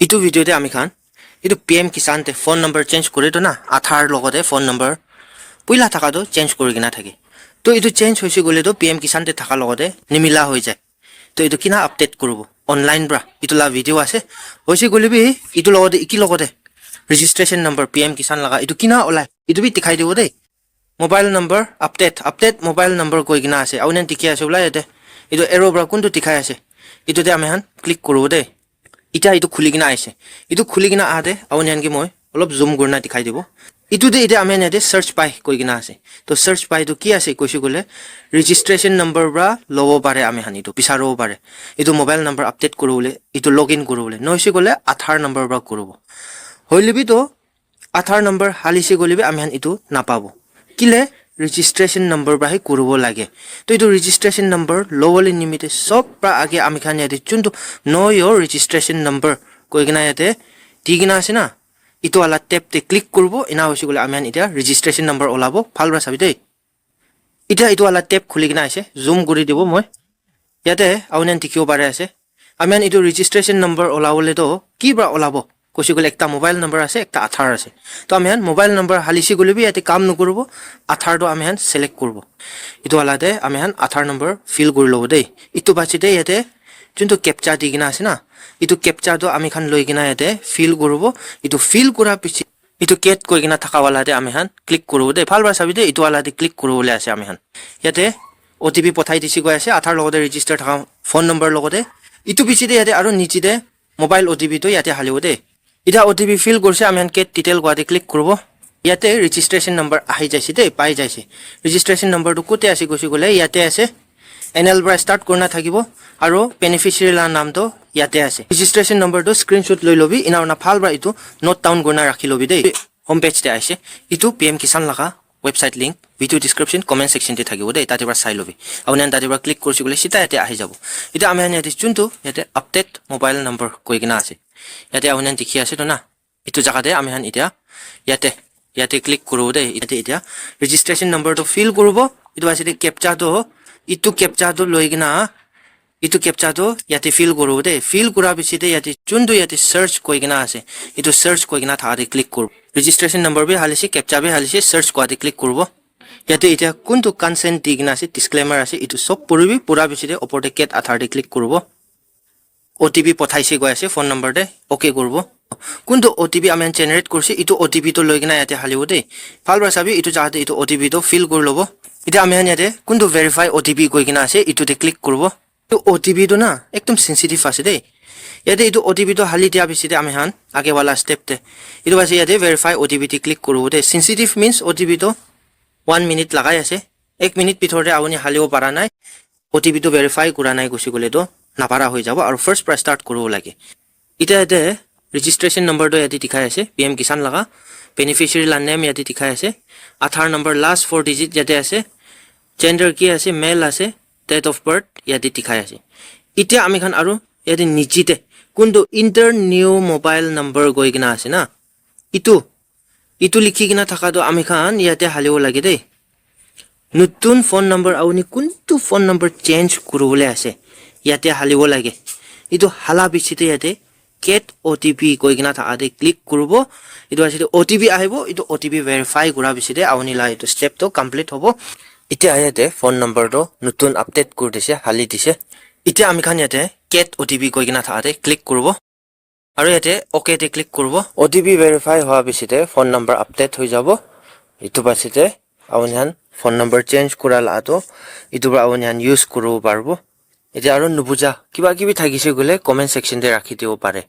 ইটো ভিডিওতে আমি খান ইটো PM Kisan তে ফোন নাম্বার চেঞ্জ করে তো না আধার লগতে ফোন নাম্বার পইলা থাকা তো চেঞ্জ করে কিনা থাকে তো ইটো চেঞ্জ হইছে গলে তো PM Kisan তে থাকা লগতে নিমিলা হৈ যায় তো ইটো কিনা আপডেট করব অনলাইন ব্রা ইটো লা ভিডিও আছে হইছে গলে বি ইটো লগতে ইকি লগতে রেজিস্ট্রেশন নাম্বার PM Kisan লাগা ইটো কিনা ওলাই ইটো বি দেখাই দিব দে mobile number update mobile number কই কিনা আছে আউনেন টিকি আছে ওলাই এতে ইটো এরো ব্রা কোনটো দেখাই আছে ইটোতে আমি হান ক্লিক করব দে ইটা ইটো খুলি কিনা আইছে ইটো খুলি কিনা আদে আউনিয়ানকি মই অলপ জুম করনা দেখাই দিব ইটোতে ইটা আমি নেদে সার্চ পাই কই কিনা আছে তো সার্চ পাই তো কি আছে কইছি গলে রেজিস্ট্রেশন নাম্বার ব্রা লব পারে আমি হানি তো পিছারো পারে ইটো মোবাইল নাম্বার আপডেট করবলে ইটো লগইন করবলে নইছে গলে আধার নাম্বার ব্রা করব হইলিবি তো আধার নাম্বার হালিছে গলিবি আমি হান ইটো নাপাবো কিলে registration number বাহি করব লাগে তো ইটো registration number লবলে নিমিতে সব প্রা আগে আমি খান ইয়াতে চুনটো know your registration number কই কিনা ইয়াতে দি কিনা আছে না ইটো আলা ট্যাপ তে ক্লিক করব ইনা হইছে গলে আমি এটা registration number ওলাবো ভালরা চাবি দেই ইটা ইটো আলা ট্যাপ খুলি কিনা আছে জুম কৰি দিব মই ইয়াতে আউনেন টিকিও পারে আছে আমি ইটো registration number ওলাবলে তো কি ব্রা ওলাবো কইছি গলে একটা মোবাইল নাম্বার আছে একটা আধার আছে তো আমি মোবাইল নাম্বার হালিছি গলে বি এতে কাম নকরব আধারটো আমি সিলেক্ট করব ইটো আলাদে আমি আধার নাম্বার ফিল কৰি লব দেই ইটো বাচিতে ইয়াতে যোনটো ক্যাপচা দি কিনা আছে না ইটো ক্যাপচাটো আমি খান লৈ কিনা ইয়াতে ফিল করব ইটো ফিল কৰা পিছি ইটো কেট কই কিনা থাকা वालाতে আমি ক্লিক করব দেই ভালবা চাবি দেই ইটো আলাদে ক্লিক করবলে আছে আমি ইয়াতে ওটিপি পঠাই দিছি গৈ আছে আধাৰ লগতে ৰেজিষ্টাৰ থাকা ফোন নম্বৰ লগতে ইটো পিছিতে ইয়াতে আৰু নিচিতে মোবাইল ওটিপি তো ইয়াতে হালিব দেই ইটা ওটিপি ফিল করছে আমি কেট ডিটেইল গোয়াতে ক্লিক করব ইয়াতে রেজিস্ট্রেশন নাম্বার আহি যাইছে দে পাই যাইছে রেজিস্ট্রেশন নাম্বারটো কোতে আছে কইছি গলে ইয়াতে আছে এনএল ব্রা স্টার্ট করনা থাকিব আৰু বেনিফিশিয়ারি লা নামটো ইয়াতে আছে রেজিস্ট্রেশন নাম্বারটো স্ক্রিনশট লৈ লবি ইনাউনা ভাল ব্রা ইটো নোট ডাউন করনা রাখি লবি দে হোম পেজ তে আছে ইটো PM Kisan লাগা website link video description comment section তে থাকিব দে তাতে ব্রা চাই লবি আউনেন তাতে ব্রা ক্লিক করছি গলে সিটা ইয়াতে আহি যাব এটা আমি ইয়াতে চুনটো ইয়াতে আপডেট মোবাইল নাম্বার কই কিনা আছে ইয়াতে আউনেন দেখি আছে তো না ইটো জায়গাতে আমি ইয়াতে ক্লিক করব দে ইয়াতে রেজিস্ট্রেশন নাম্বারটো ফিল করব ইটো আছে ইটো ক্যাপচাটো লৈ কিনা ইটো ক্যাপচাটো ইয়াতে ফিল করব দে ফিল করা পিছতে ইয়াতে চুনটো ইয়াতে সার্চ কই কিনা আছে ইটো সার্চ কই কিনা থাকাতে ক্লিক করব রেজিস্ট্রেশন নাম্বার বি হালিছে ক্যাপচা বি হালিছে সার্চ কোয়াতে ক্লিক করব ইয়াতে এটা কোনটো কনসেন্ট দি কিনা আছে ডিসক্লেমার আছে ইটো সব পড়বি পুরা পিছতে ওপৰতে কেট আধাৰতে ক্লিক করব ওটিপি পঠাইছে গৈ আছে ফোন নাম্বার দে ওকে করব কোনটো ওটিপি আমি জেনারেট করছি ইটো ওটিপি তো লৈ কিনা ইয়াতে হালিব দে ভালবা চাবি ইটো জাহাতে ইটো ওটিপি তো ফিল কৰি লব এটা আমি ইয়াতে কোনটো ভেৰিফাই ওটিপি কই কিনা আছে ইটোতে ক্লিক করব তো ওটিপি তো না একদম সেনসিটিভ আছে দে ইয়াতে ইটো ওটিপি তো হালি দিয়া পিছতে আমি আগে वाला স্টেপ তে ইটো আছে ইয়াতে ভেৰিফাই ওটিপি তে ক্লিক করব দে সেনসিটিভ মিন্স ওটিপি তো 1 মিনিট লাগাই আছে 1 মিনিট পিছতে আপুনি হালিব পাৰা নাই ওটিপি তো ভেৰিফাই কৰা নাই গুছি গলে তো নাপাৰা হৈ যাব আৰু ফাৰ্স্ট প্ৰাই স্টাৰ্ট কৰিব লাগে এটা ইয়াতে রেজিস্ট্রেশন নাম্বারটো ইয়াতে দেখাই আছে PM Kisan লাগা বেনিফিশিয়ারি লা নেম ইয়াতে দেখাই আছে আধাৰ নাম্বার লাস্ট 4 ডিজিট ইয়াতে আছে জেন্ডার কি আছে মেল আছে ডেট অফ বার্থ ইয়াতে দেখাই আছে ইতিয়া আমি খান আৰু ইয়াতে নিচিতে কোনটো ইন্টার নিউ মোবাইল নাম্বার গৈ কিনা আছে না ইটো লিখি কিনা থাকাটো আমি খান ইয়াতে হালিব লাগে দেই নতুন ফোন নাম্বার আউনি কোনটো ফোন নাম্বার চেঞ্জ কৰবলে আছে ইয়াতে হালিব লাগে ইটো হালা পিছতে ইয়াতে get OTP কই কিনা থাকাতে ক্লিক করব ইটো আছে OTP আহিব ইটো OTP ভেৰিফাই কৰা পিছতে আউনি লা ইটো স্টেপ তো কমপ্লিট হ'ব এতিয়া ইয়াতে ফোন নাম্বাৰটো নতুন আপডেট কৰি দিছে হালি দিছে এতিয়া আমি খান ইয়াতে get OTP কই কিনা থাকাতে ক্লিক করব আৰু ইয়াতে ওকে তে ক্লিক কৰব OTP ভেৰিফাই হোৱা পিছতে ফোন নাম্বাৰ আপডেট হৈ যাব ইটো পাছতে আউনি ফোন নাম্বাৰ চেঞ্জ কৰা লাটো ইটো আউনি ইউজ কৰিব পাৰবো এটা আৰু নুবুজা কিবা কিবি থাকিছে গলে কমেন্ট সেকশন তে ৰাখি দিব পাৰে